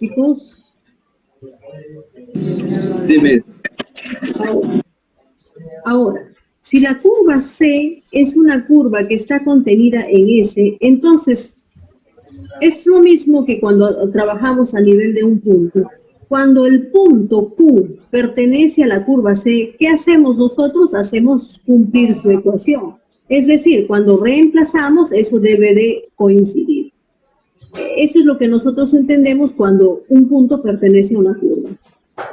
Chicos. Sí, Miss. Ahora, si la curva C es una curva que está contenida en S, entonces es lo mismo que cuando trabajamos a nivel de un punto. Cuando el punto Q pertenece a la curva C, ¿qué hacemos nosotros? Hacemos cumplir su ecuación. Es decir, cuando reemplazamos, eso debe de coincidir. Eso es lo que nosotros entendemos cuando un punto pertenece a una curva.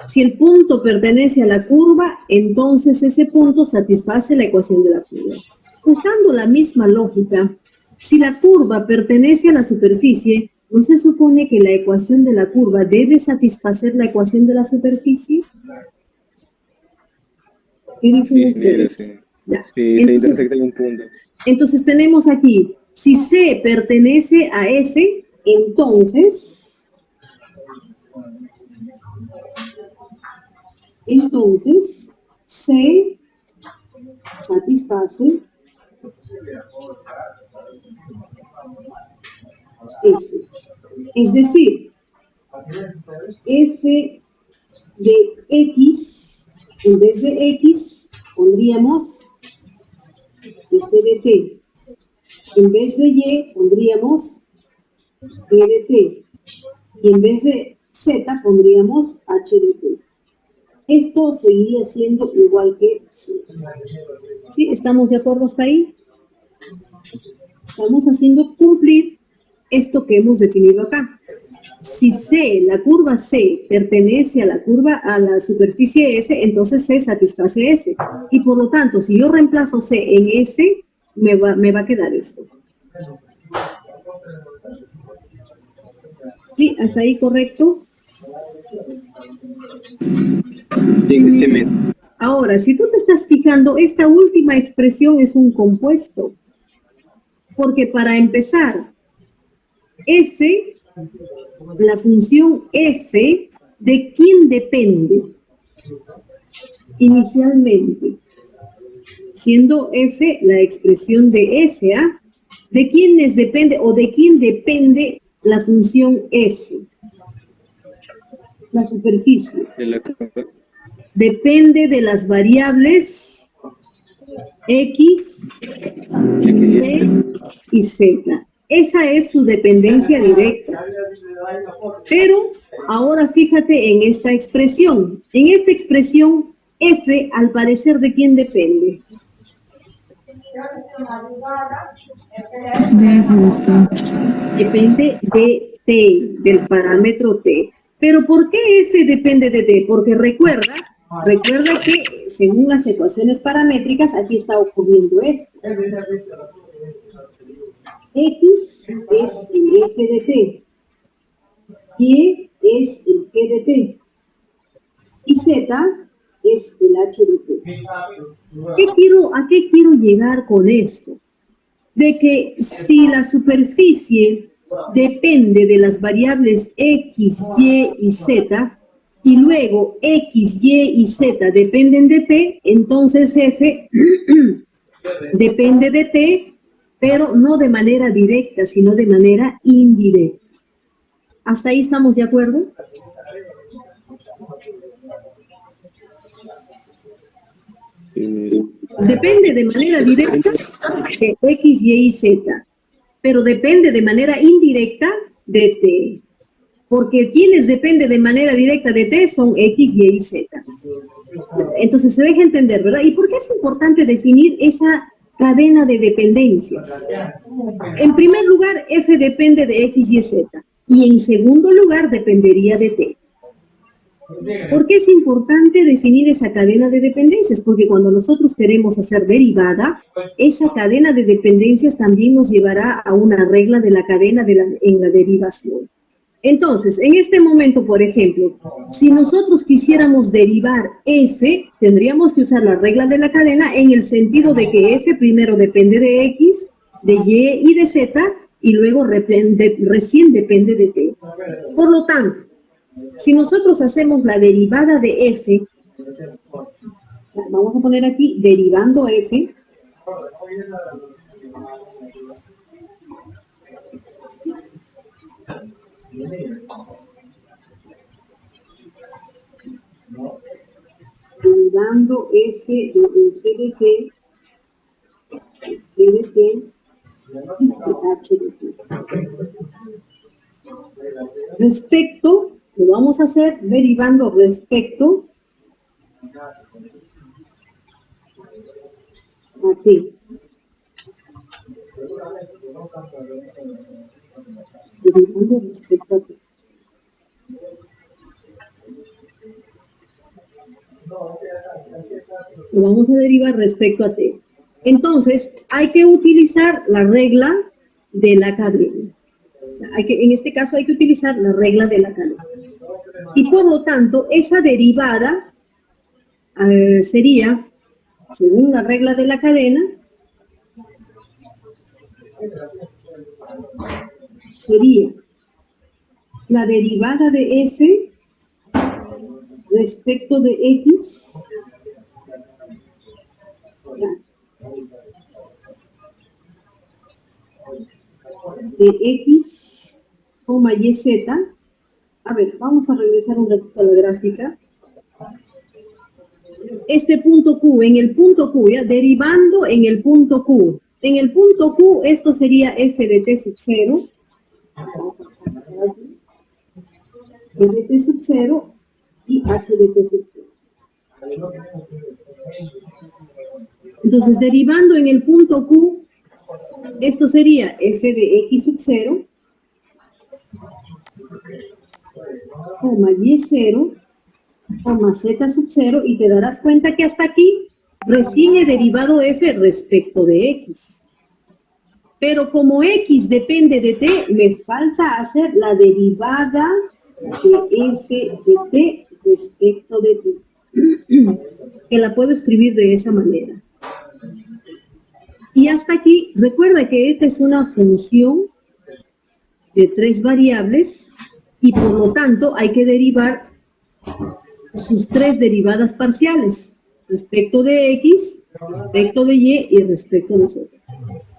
Si el punto pertenece a la curva, entonces ese punto satisface la ecuación de la curva. Usando la misma lógica, si la curva pertenece a la superficie, ¿no se supone que la ecuación de la curva debe satisfacer la ecuación de la superficie? ¿Qué dicen ustedes? Sí. Ya. Sí, se intersecta en un punto. Entonces tenemos aquí, si C pertenece a S, entonces C satisface S. Es decir, f de x, en vez de x, pondríamos f de t. En vez de y, pondríamos b de t. Y en vez de z, pondríamos h de t. Esto seguiría siendo igual que c. ¿Sí? ¿Estamos de acuerdo hasta ahí? Estamos haciendo cumplir esto que hemos definido acá. Si C, la curva C, pertenece a la superficie S, entonces C satisface S. Y por lo tanto, si yo reemplazo C en S, me va a quedar esto. ¿Sí? ¿Hasta ahí correcto? Sí, Miss. Ahora, si tú te estás fijando, esta última expresión es un compuesto. Porque para empezar, F, la función F, ¿de quién depende? Inicialmente, siendo F la expresión de S, ¿ah? ¿De quiénes depende o de quién depende la función S? La superficie. Depende de las variables X, Y y Z. Esa es su dependencia directa. Pero ahora fíjate en esta expresión. En esta expresión, F, al parecer, ¿de quién depende? Depende de T, del parámetro T. ¿Pero por qué F depende de T? Porque recuerda que según las ecuaciones paramétricas, aquí está ocurriendo esto. X es el F de T. Y es el G de T. Y Z es el H de T. ¿A qué quiero llegar con esto? De que si la superficie depende de las variables X, Y y Z, y luego X, Y y Z dependen de T, entonces F depende de T, pero no de manera directa, sino de manera indirecta. ¿Hasta ahí estamos de acuerdo? Depende de manera directa de X, Y y Z, pero depende de manera indirecta de T. Porque quienes dependen de manera directa de T son X, Y y Z. Entonces se deja entender, ¿verdad? ¿Y por qué es importante definir esa cadena de dependencias? En primer lugar, F depende de X, Y, Z. Y en segundo lugar, dependería de T. ¿Por qué es importante definir esa cadena de dependencias? Porque cuando nosotros queremos hacer derivada, esa cadena de dependencias también nos llevará a una regla de la cadena en la derivación. Entonces, en este momento, por ejemplo, si nosotros quisiéramos derivar F, tendríamos que usar la regla de la cadena en el sentido de que F primero depende de X, de Y y de Z, y luego recién depende de T. Por lo tanto, si nosotros hacemos la derivada de F, vamos a poner aquí derivando F, derivando f de t y h de t. Respecto, lo vamos a hacer derivando respecto a t. Derivando respecto a t. Lo vamos a derivar respecto a t. Entonces, hay que utilizar la regla de la cadena. En este caso hay que utilizar la regla de la cadena. Y por lo tanto, esa derivada sería, según la regla de la cadena, sería la derivada de f respecto de x de x, y, z. A ver, vamos a regresar un ratito a la gráfica. Este punto Q, en el punto Q, ¿ya? Derivando en el punto Q. En el punto Q, esto sería f de t sub 0. F de t sub 0 y h de t sub 0. Entonces, derivando en el punto Q, esto sería f de x sub 0, y 0, z sub 0, y te darás cuenta que hasta aquí recién he derivado f respecto de x. Pero como x depende de t, me falta hacer la derivada de f de t respecto de t. Que la puedo escribir de esa manera. Y hasta aquí, recuerda que esta es una función de 3 variables y por lo tanto hay que derivar sus 3 derivadas parciales, respecto de x, respecto de y respecto de z.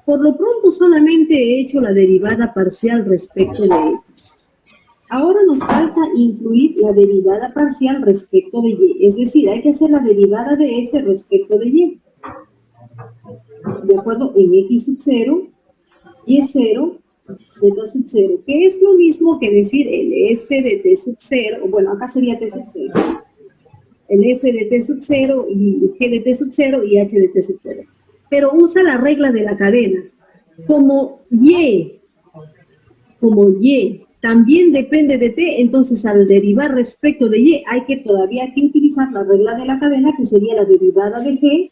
Por lo pronto solamente he hecho la derivada parcial respecto de x. Ahora nos falta incluir la derivada parcial respecto de y, es decir, hay que hacer la derivada de f respecto de y. De acuerdo, en x sub 0, y 0, z sub 0, que es lo mismo que decir el f de t sub 0, bueno, acá sería t sub 0, el f de t sub 0 y g de t sub 0 y h de t sub 0. Pero usa la regla de la cadena. Como y también depende de t, entonces al derivar respecto de y hay que todavía que utilizar la regla de la cadena, que sería la derivada de g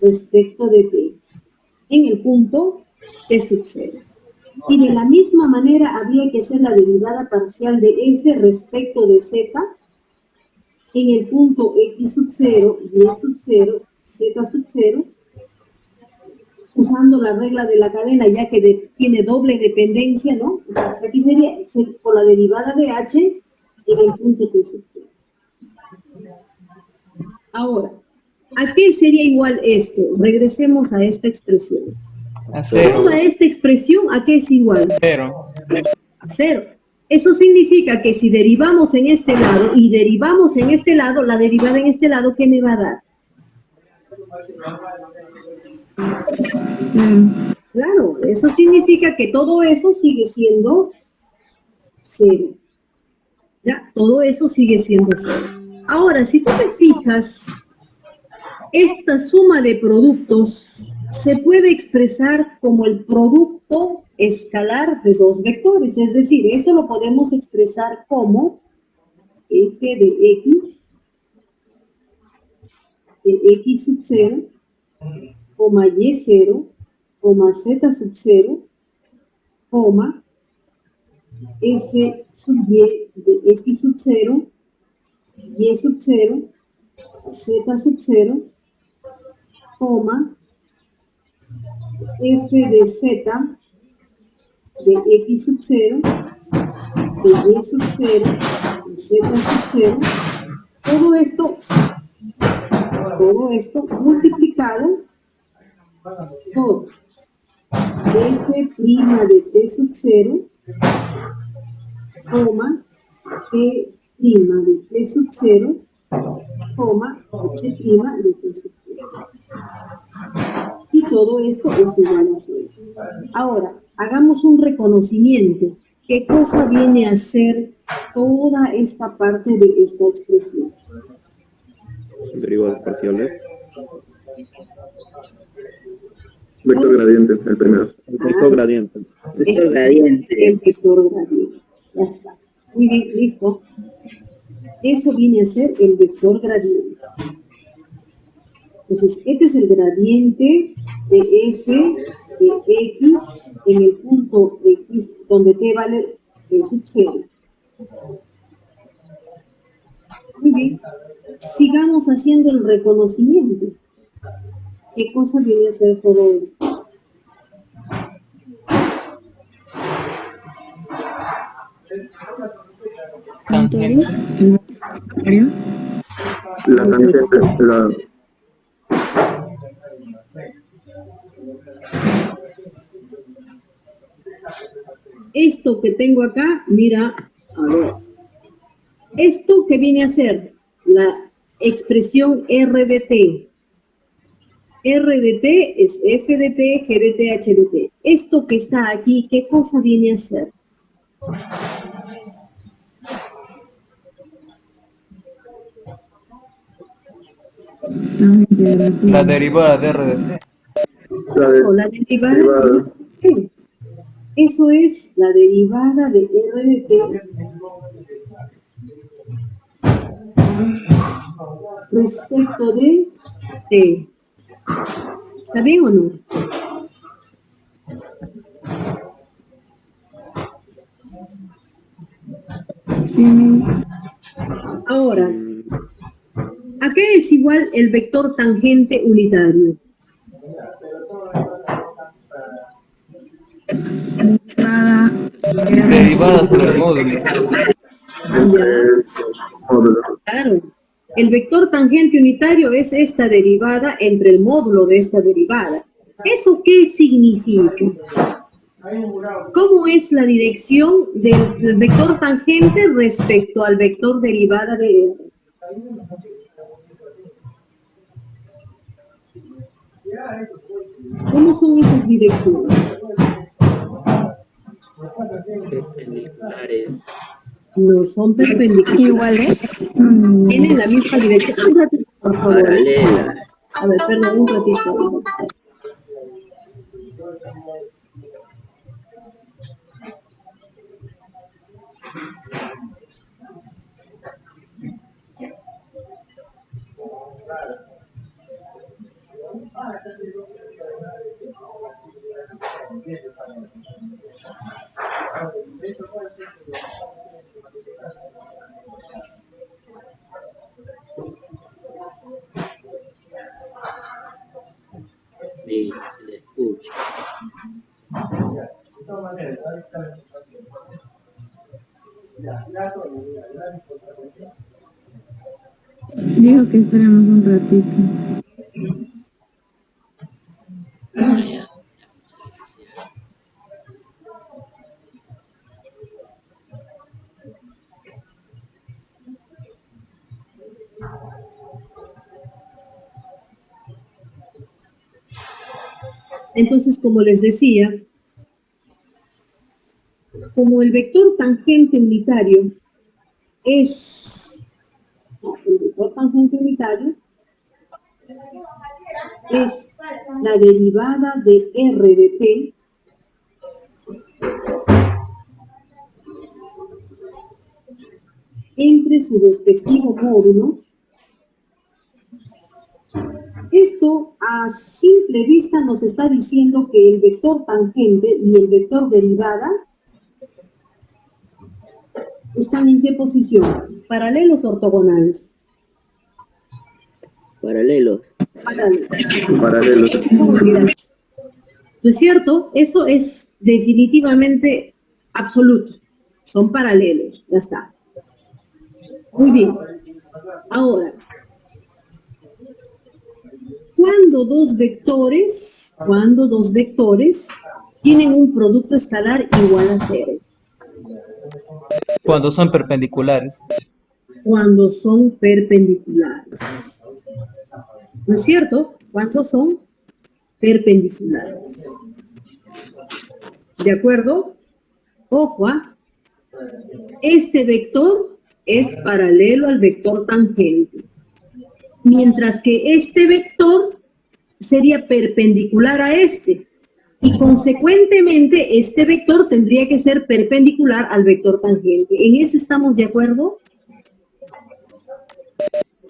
respecto de t en el punto t sub 0. Y de la misma manera habría que hacer la derivada parcial de f respecto de z en el punto x sub 0, y sub 0, z sub 0, usando la regla de la cadena, ya que tiene doble dependencia, ¿no? Entonces aquí sería por la derivada de h en el punto t sub 0. Ahora, ¿a qué sería igual esto? Regresemos a esta expresión. A 0. Toda esta expresión, ¿a qué es igual? A 0. A 0. Eso significa que si derivamos en este lado y derivamos en este lado, la derivada en este lado, ¿qué me va a dar? Claro, eso significa que todo eso sigue siendo 0. ¿Ya? Todo eso sigue siendo 0. Ahora, si tú te fijas, esta suma de productos se puede expresar como el producto escalar de 2 vectores, es decir, eso lo podemos expresar como f de x sub 0, y 0, z sub 0, f sub y de x sub 0, y sub 0, z sub 0, f de z de x sub 0, de y sub 0, de z sub 0, todo esto multiplicado por f' de t sub 0, t' de t sub 0, coma, h' de t sub 0. Y todo esto es igual a 0. Ahora, hagamos un reconocimiento. ¿Qué cosa viene a ser toda esta parte de esta expresión? Derivadas parciales. Vector gradiente, el primero. El vector gradiente. Vector gradiente. El vector gradiente. Ya está. Muy bien, listo. Eso viene a ser el vector gradiente. Entonces, este es el gradiente de f de x en el punto x donde t vale t sub 0. Muy bien. Sigamos haciendo el reconocimiento. ¿Qué cosa viene a ser todo esto? La tangente, la... Esto que tengo acá, mira, a ver. Esto que viene a ser la expresión R de t. R de t es f de t, g de t, h de t. Esto que está aquí, ¿qué cosa viene a ser? La derivada de R de t. La derivada de t. Eso es la derivada de R de t respecto de t. ¿Está bien o no? Sí. Ahora, ¿a qué es igual el vector tangente unitario? Derivada sobre el módulo. Claro. El vector tangente unitario es esta derivada entre el módulo de esta derivada. ¿Eso qué significa? ¿Cómo es la dirección del vector tangente respecto al vector derivada de R? ¿Cómo son esas direcciones? Perpendiculares. No son perpendiculares. Iguales. Tienen la misma dirección. Un ratito, por favor. Paralela. A ver, perdón, un ratito. Sí, se le escucha. Dijo que esperemos un ratito. Ya. Entonces, como les decía, como el vector tangente unitario es... el vector tangente unitario es la derivada de R de t entre su respectivo módulo. Esto a simple vista nos está diciendo que el vector tangente y el vector derivada están ¿en qué posición? ¿Paralelos o ortogonales? Paralelos. Paralelos. ¿No es cierto? Eso es definitivamente absoluto. Son paralelos, ya está. Muy bien. Ahora, cuando dos vectores tienen un producto escalar igual a 0? Cuando son perpendiculares. cuando son perpendiculares. ¿No es cierto? Cuando son perpendiculares. ¿De acuerdo? Ojo, este vector es paralelo al vector tangente, mientras que este vector sería perpendicular a este, y consecuentemente este vector tendría que ser perpendicular al vector tangente. ¿En eso estamos de acuerdo?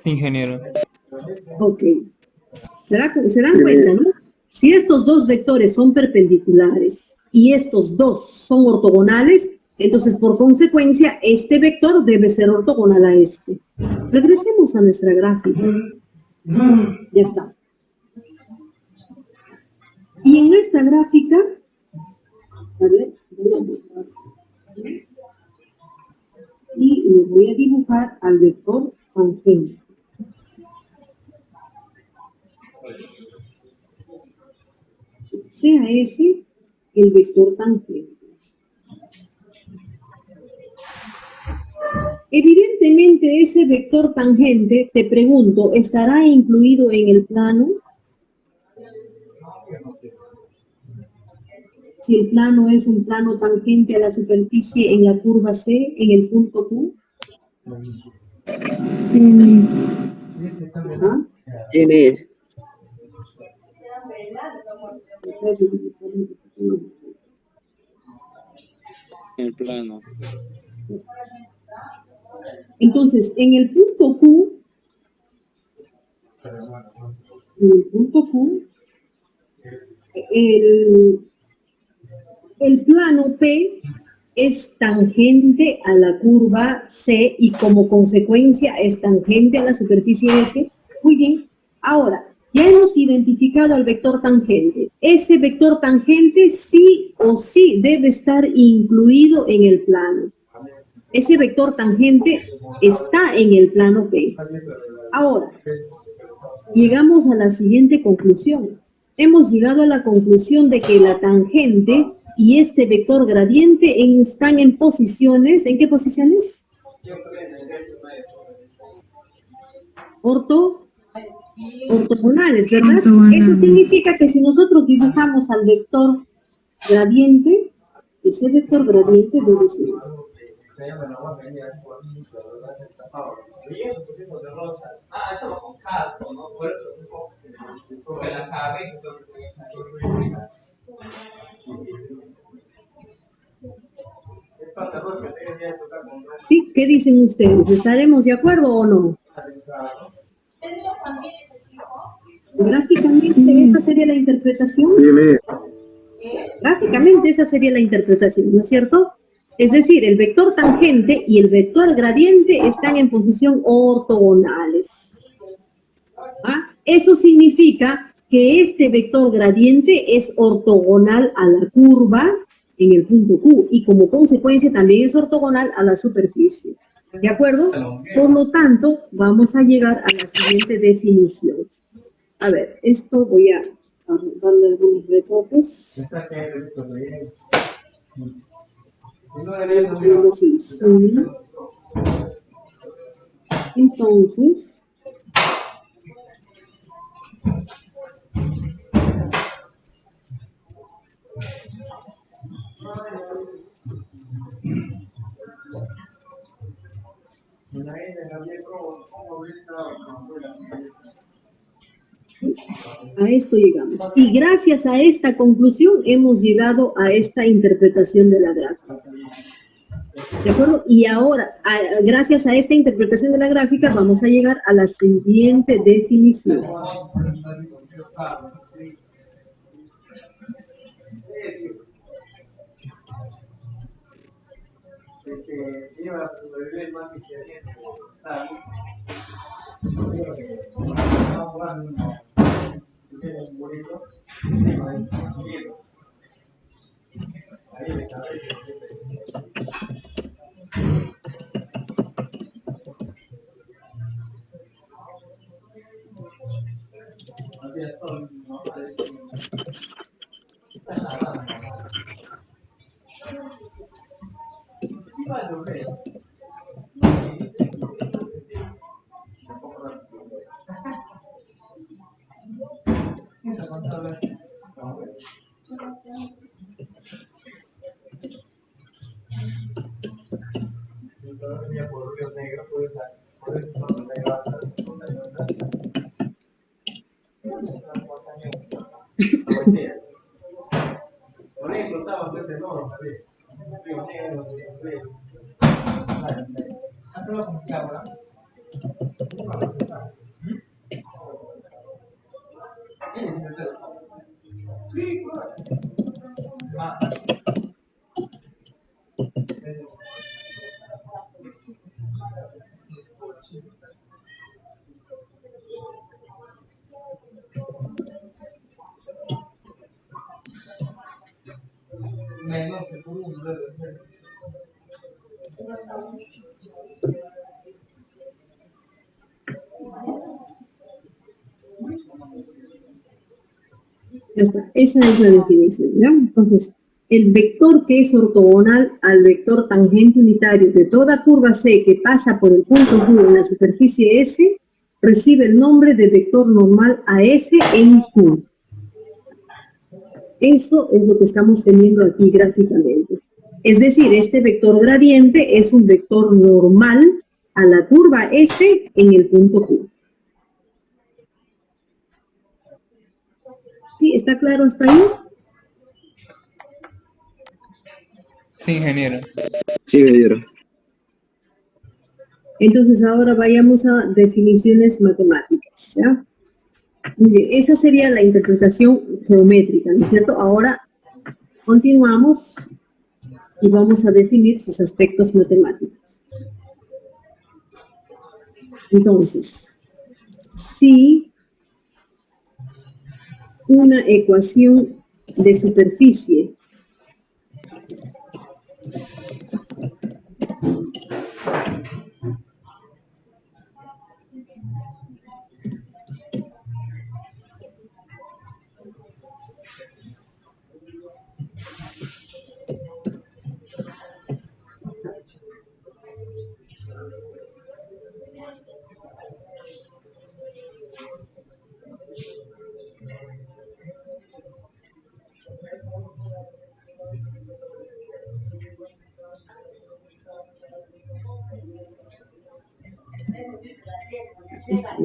Ingeniero. Ok. Se dan cuenta, ¿no? Si estos dos vectores son perpendiculares y estos dos son ortogonales, entonces por consecuencia este vector debe ser ortogonal a este. Regresemos a nuestra gráfica. Ya está. Y en nuestra gráfica, a ver, y le voy a dibujar al vector tangente. Sea ese el vector tangente. Evidentemente ese vector tangente, te pregunto, ¿estará incluido en el plano? Si el plano es un plano tangente a la superficie en la curva C, en el punto Q. Sí, Miss. ¿Ah? Sí, Miss. El plano. Entonces, en el punto Q, el plano P es tangente a la curva C y como consecuencia es tangente a la superficie S. Muy bien. Ahora, ya hemos identificado al vector tangente. Ese vector tangente sí o sí debe estar incluido en el plano. Ese vector tangente está en el plano P. Ahora, llegamos a la siguiente conclusión. Hemos llegado a la conclusión de que la tangente y este vector gradiente están en posiciones, ¿en qué posiciones? Ortogonales, ¿verdad? Ortogonales. Eso significa que si nosotros dibujamos al vector gradiente, ese vector gradiente debe ser este. ¿Sí? ¿Qué dicen ustedes? ¿Estaremos de acuerdo o no? Gráficamente, Sí. esa sería la interpretación. Sí, Miss. Gráficamente esa sería la interpretación, ¿no es cierto? Es decir, el vector tangente y el vector gradiente están en posición ortogonales. ¿Ah? Eso significa que este vector gradiente es ortogonal a la curva en el punto Q y como consecuencia también es ortogonal a la superficie. ¿De acuerdo? Por lo tanto, vamos a llegar a la siguiente definición. A ver, esto voy a darle algunos retoques. Sí. Entonces, a esto llegamos. Y gracias a esta conclusión hemos llegado a esta interpretación de la gráfica. ¿De acuerdo? Y ahora, gracias a esta interpretación de la gráfica, vamos a llegar a la siguiente definición. Ya está. Esa es la definición, ¿ya? Entonces, el vector que es ortogonal al vector tangente unitario de toda curva C que pasa por el punto Q en la superficie S recibe el nombre de vector normal a S en Q. Eso es lo que estamos teniendo aquí gráficamente. Es decir, este vector gradiente es un vector normal a la curva S en el punto Q. ¿Sí? ¿Está claro hasta ahí? Sí, ingeniero. Sí, me dieron. Entonces ahora vayamos a definiciones matemáticas, ¿ya? Mire, esa sería la interpretación geométrica, ¿no es cierto? Ahora continuamos y vamos a definir sus aspectos matemáticos. Entonces, si una ecuación de superficie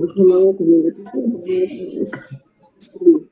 mejor lo hago con mi lápiz, escribir.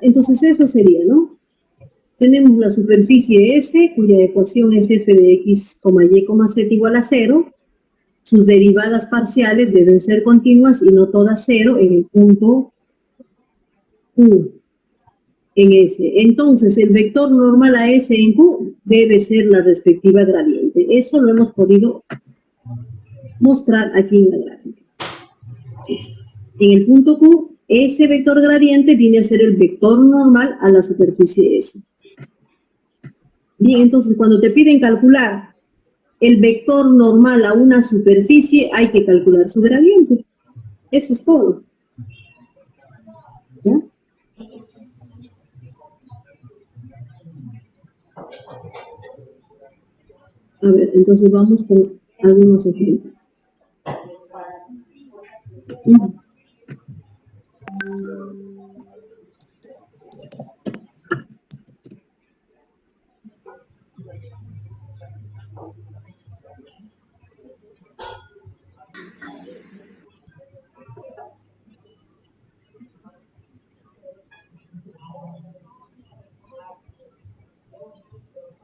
Entonces eso sería, ¿no? Tenemos la superficie S, cuya ecuación es f de x, y, z igual a 0. Sus derivadas parciales deben ser continuas y no todas 0 en el punto Q, en S. Entonces, el vector normal a S en Q debe ser la respectiva gradiente. Eso lo hemos podido mostrar aquí en la gráfica. Entonces, en el punto Q, ese vector gradiente viene a ser el vector normal a la superficie S. Bien, entonces cuando te piden calcular el vector normal a una superficie, hay que calcular su gradiente. Eso es todo. ¿Ya? A ver, entonces vamos con algunos ejemplos.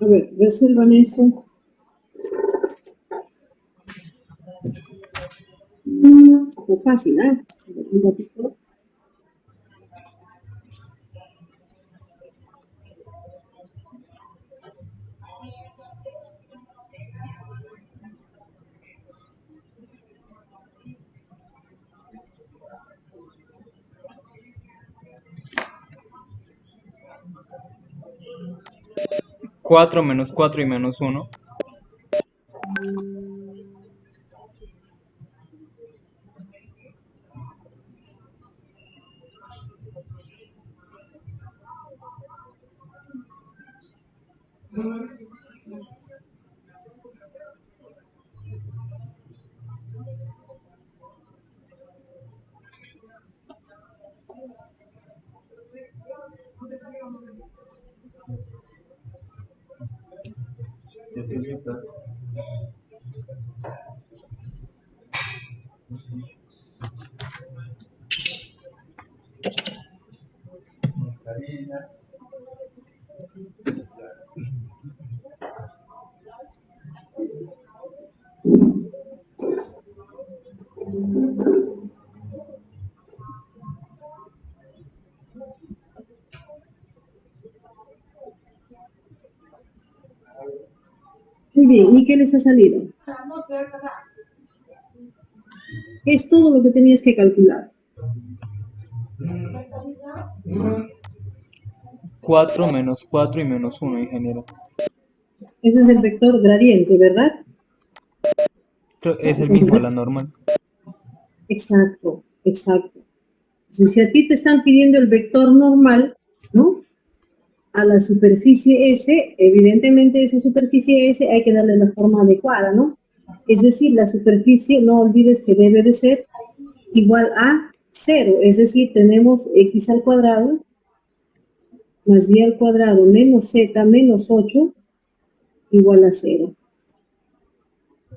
A ver, resuelvan eso. Fue fácil, ¿eh? Un ratito. Cuatro menos 4 y menos 1. Muy bien, ¿y qué les ha salido? Es todo lo que tenías que calcular. 4 menos 4 y menos 1, ingeniero. Ese es el vector gradiente, ¿verdad? Es el mismo, la normal. Exacto, exacto. Entonces, si a ti te están pidiendo el vector normal, ¿no? A la superficie S, evidentemente esa superficie S hay que darle la forma adecuada, ¿no? Es decir, la superficie, no olvides que debe de ser igual a 0, es decir, tenemos x al cuadrado más y al cuadrado menos z menos 8 igual a 0.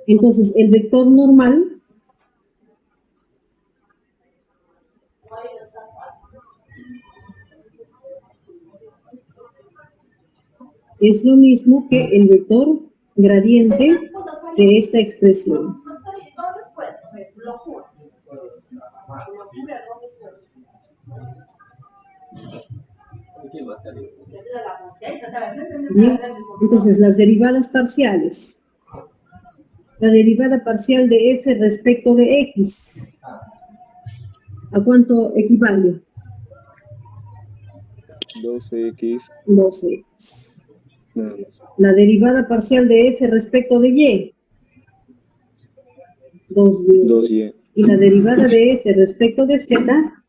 Entonces, el vector normal es lo mismo que el vector gradiente de esta expresión. Bien, entonces las derivadas parciales. La derivada parcial de f respecto de x, ¿a cuánto equivale? 12x. 12x. Nada más. La derivada parcial de f respecto de y, 2y. 2y. Y la derivada de f respecto de z,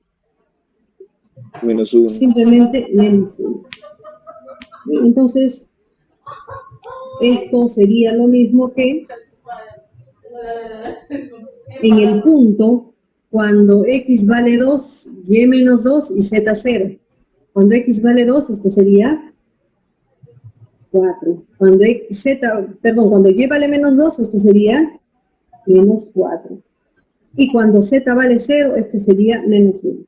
Menos 1. Simplemente menos 1. Entonces, esto sería lo mismo que en el punto, cuando x vale 2, y menos 2 y z 0. Cuando x vale 2, esto sería 4. Cuando cuando y vale menos 2, esto sería menos 4. Y cuando z vale 0, esto sería menos 1.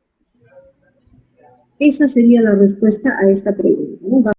Esa sería la respuesta a esta pregunta, ¿no?